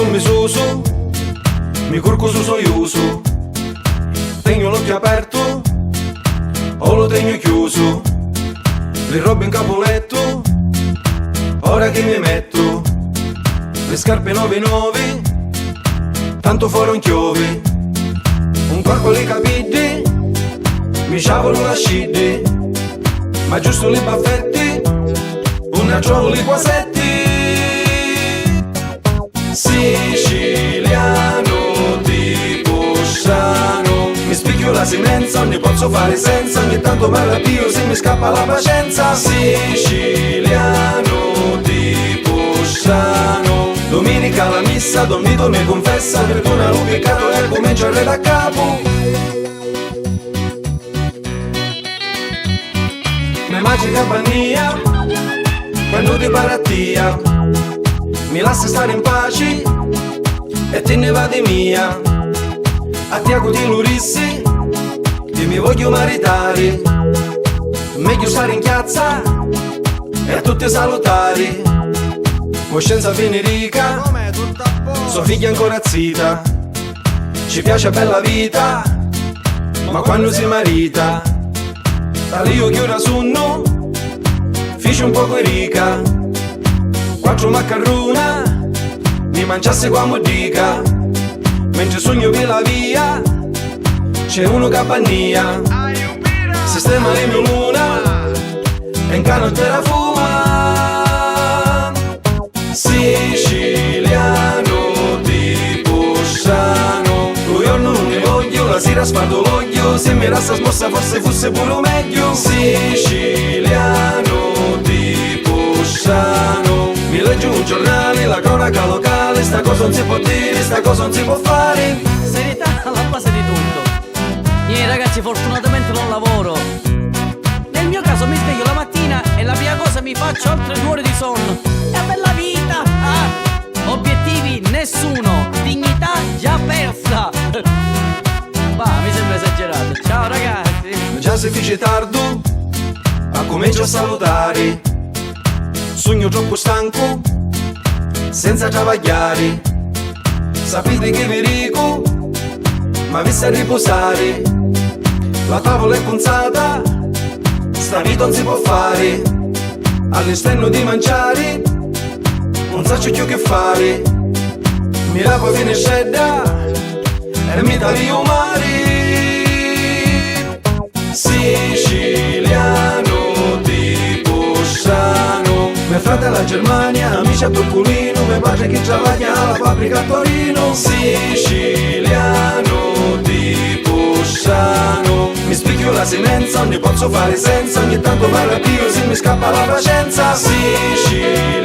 non mi suso, mi curco su soiuso. Tengo l'occhio aperto o lo tengo chiuso. Le robe in capoletto, ora che mi metto. Le scarpe 9 tanto fuori un chiove. Un corpo li capite, mi sciavolo la scide. Ma giusto le baffette, una trovo li quasetti. Siciliano tipo sciano, mi spicchio la semenza, non ne posso fare senza. Ogni tanto me la pio se mi scappa la pazienza. Siciliano tipo sciano, domenica la messa, Don Vito mi confessa. Perdona l'ho peccato e comincia a re da capo. Me magica bania, quando ti barattia, mi lascia stare in pace e te ne va di mia. A Tiago di Lurissi, che mi voglio maritare. Meglio stare in chiazza e a tutti salutare. Coscienza Fenerica, sua figlia ancora zita. Ci piace bella vita, ma quando si marita, talio che ora sonno, fice un poco rica. 4 maccarrona, mi mangiasse qua modica. Mentre sogno per la via, c'è uno capania. Sistema le mie luna, e in cano te la fuma. Siciliano tipo sciano, lui io non ne voglio, la sera spardo l'oglio. Se mi resta smossa forse fosse pure meglio. Siciliano tipo sciano, mi leggo un giornale, la cronaca locale. Sta cosa non si può dire, sta cosa non si può fare. Serietà alla base di tutto. Io ragazzi fortunatamente non lavoro. Nel mio caso mi sveglio la mattina e la prima cosa mi faccio oltre 2 ore di sonno. È bella vita! Obiettivi nessuno, dignità già persa. Bah, mi sembra esagerato. Ciao ragazzi. Già si fece tardo, ma comincio a salutare. Sogno troppo stanco, senza travagliare. Sapete che vi dico, ma vi sa riposare. La tavola è punzata, sta vita non si può fare. All'esterno di mangiare, non so più che fare. Mi lavo fine scedda e mi taglio mare. Siciliano tipo sciano, mio fratello a Germania, amici a Toccolino, mio padre che travaglia alla fabbrica a Torino. Siciliano tipo sciano, mi spicchio la semenza, non ne posso fare senza. Ogni tanto me la pio se mi scappa la pazienza. Siciliano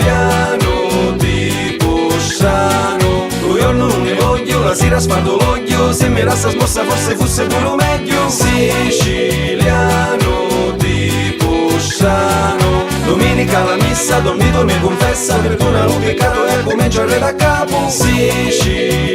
tipo sciano, lui io non ne voglio, la sera spardo l'oglio. Se mi resta smossa forse fosse pure meglio. Siciliano tipo sciano, domenica la messa, Don Vito mi confessa. Perdona l'ho peccato e comincia a re da capo. Siciliano